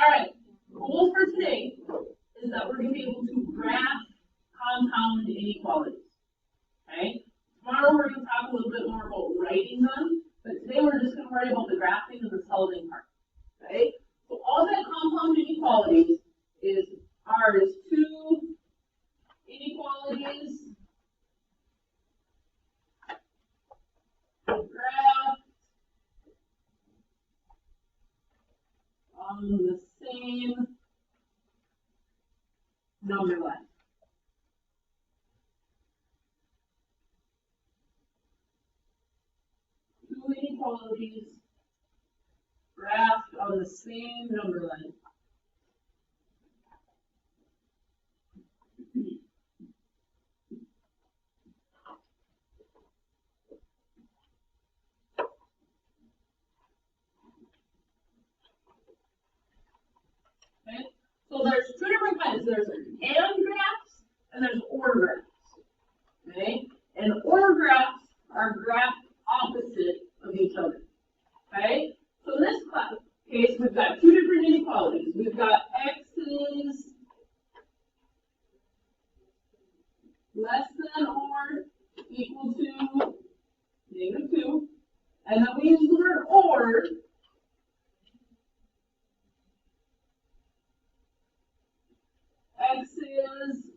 right, goal for today is that we're going to be able to graph compound inequalities. Okay? Tomorrow we're going to talk a little bit more about writing them, but today we're just going to worry about the graphing and the solving part. Okay? So all that compound inequalities are two inequalities graphed on the same number line. Two inequalities graphed on the same number line. Okay, so there's two different kinds. There's and graphs and there's or graphs. Okay, and or graphs are graphed opposite of each other. Okay, so in this case we've got two different inequalities. We've got x's less than or equal to -2, and then we use the word or. X is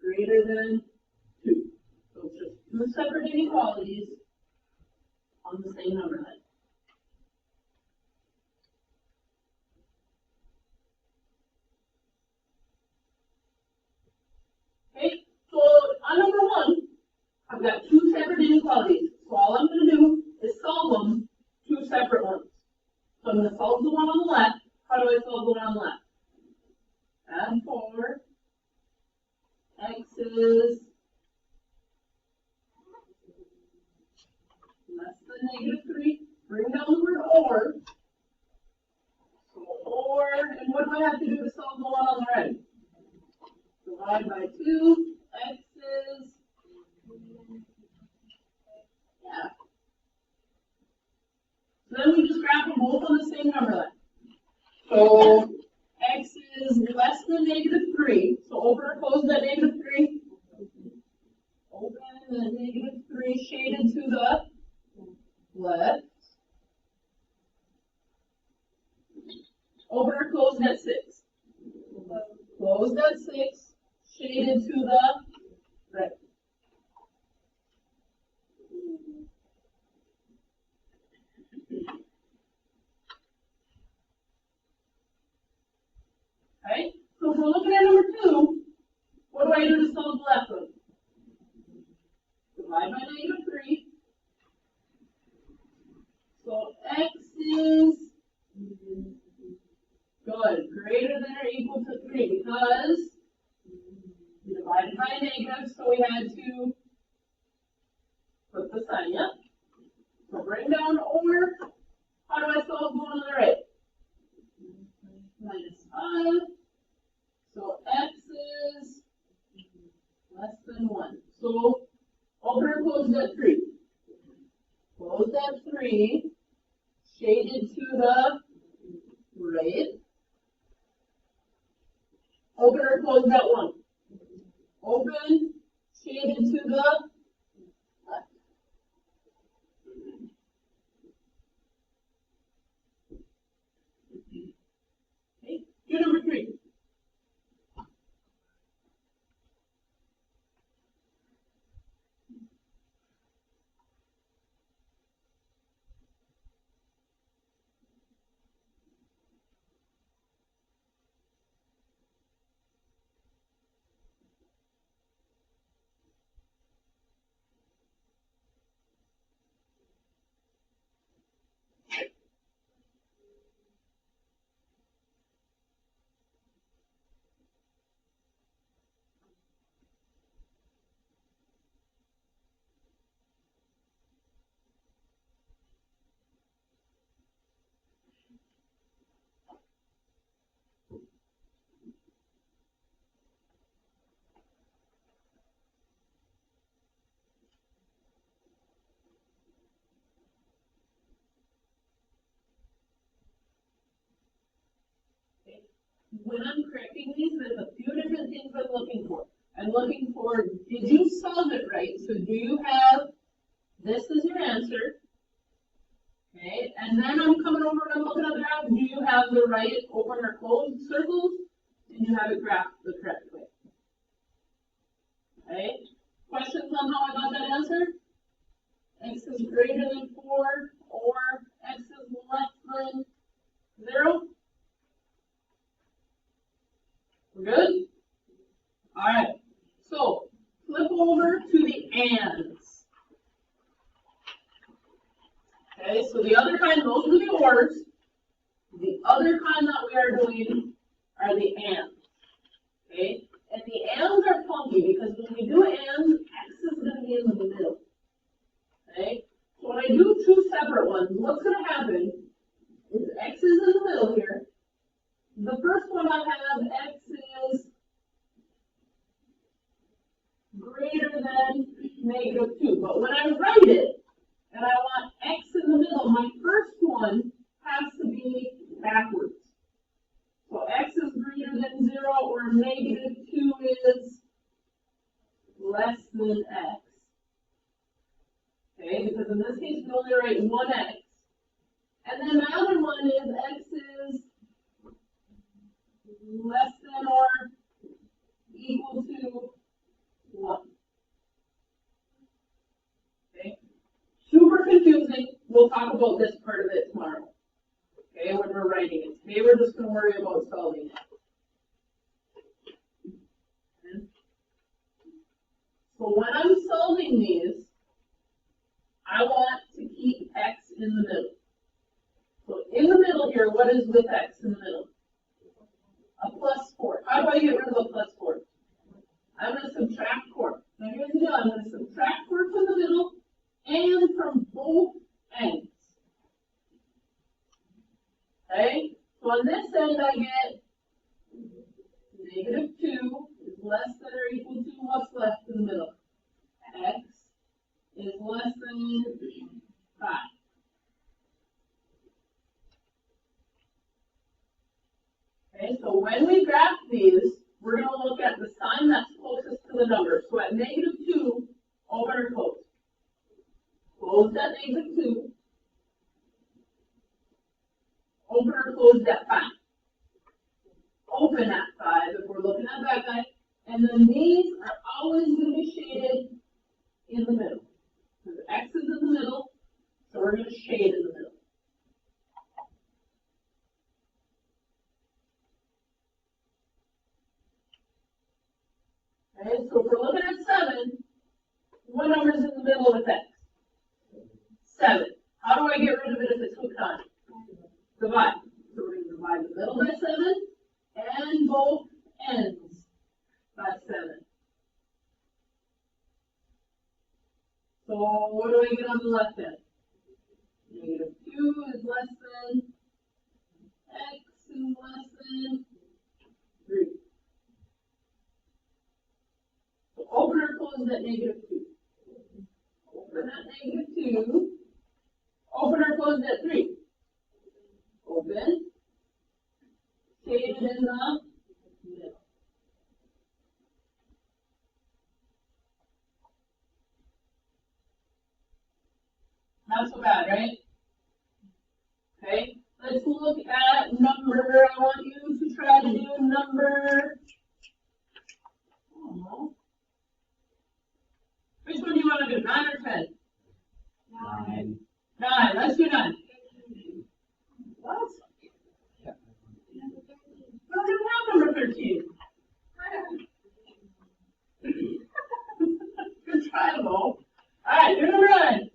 greater than 2. So it's just two separate inequalities on the same number line. Okay, so on number 1, I've got two separate inequalities. So all I'm going to do is solve them two separate ones. So I'm going to solve the one on the left. How do I solve the one on the left? Add 4, x is less than -3. Bring down the word or. So or, and what do I have to do to solve the one on the right? Divide by 2, x is, yeah. So then we just graph them both on the same number line. So x is less than -3, so open or close that -3. Open the -3 shaded to the left. Open or close that 6. Close that 6, shaded to the right. Okay, so if we're looking at number 2, what do I do to solve the left one? Divide by -3. So x is good, greater than or equal to 3 because we divided by a negative, so we had to put the sign, yeah? So bring down or. How do I solve the one on the right? -5. So x is less than 1. So open or close that 3. Close that 3, shaded to the right. Open or close that 1. Open, shaded to the left. Okay, do number 3. when I'm correcting these, there's a few different things I'm looking for. I'm looking for, did you solve it right? So do you have this as your answer? Okay, and then I'm coming over and I'm looking at the graph. Do you have the right open or closed circles? And you have it graphed the correct way. Okay, questions on how I got that answer? X is greater than 4 or X is less than 0? We're good? All right, so flip over to the ands. Okay, so the other kind, those are the ors. The other kind that we are doing are the ands. Okay, and the ands are funky because when we do ands, X is going to be in the middle. Okay, so when I do two separate ones, what's going to happen is X is in the middle here. The first one I have, X is greater than -2. But when I write it, and I want X in the middle, my first one has to be backwards. So X is greater than 0 or -2 is less than X. Okay, because in this case, we only write one X. And then the other one is X is less than or equal to 1. Okay, super confusing. We'll talk about this part of it tomorrow. Okay, when we're writing it. Today we're just going to worry about solving it. Okay. So when I'm solving these, I want to keep X in the middle. So in the middle here, what is with X in the middle? A +4. How do I get rid of a +4? I'm going to subtract 4. Now here's the deal. I'm going to subtract 4 from the middle and from both ends. Okay? So on this end, I get -2 is less than or equal to what's left in the middle. X is less than 5. Okay, so when we graph these, we're going to look at the sign that's closest to the number. So at -2, open or close? Closed at -2. Open or closed at 5? Open at 5 if we're looking at that guy. And then these are always going to be shaded in the middle. Because X is in the middle, so we're going to shade in the middle. Okay, so if we're looking at 7, what number is in the middle with X? 7. How do I get rid of it if it's hooked on? Divide. So we're going to divide the middle by 7 and both ends by 7. So what do I get on the left end? -2 is less than X is less than 3. So open or close at -2? Open at -2. Open or close at 3? Open. Shaded in the middle. Not so bad, right? Okay, let's look at number. I want you to try to do number. Oh. Which one do you want to do, 9 or 10? 9. 9, let's do 9. What? We don't even have number 13. Good try, though. All right, do number 9.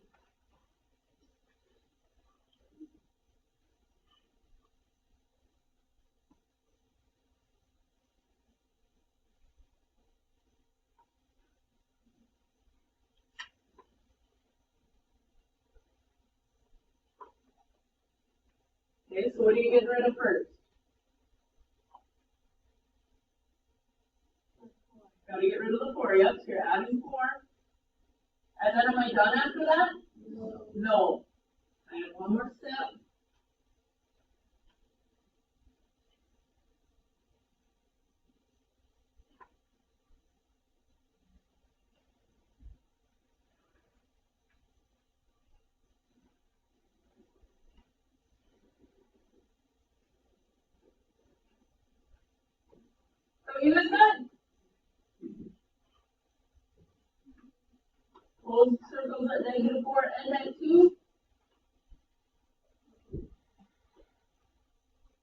Okay, so what are you getting rid of first? Got to get rid of the 4, yep, so you're adding 4. And then am I done after that? No. I have one more step. What you guys got? Close circles at -4 and at 2.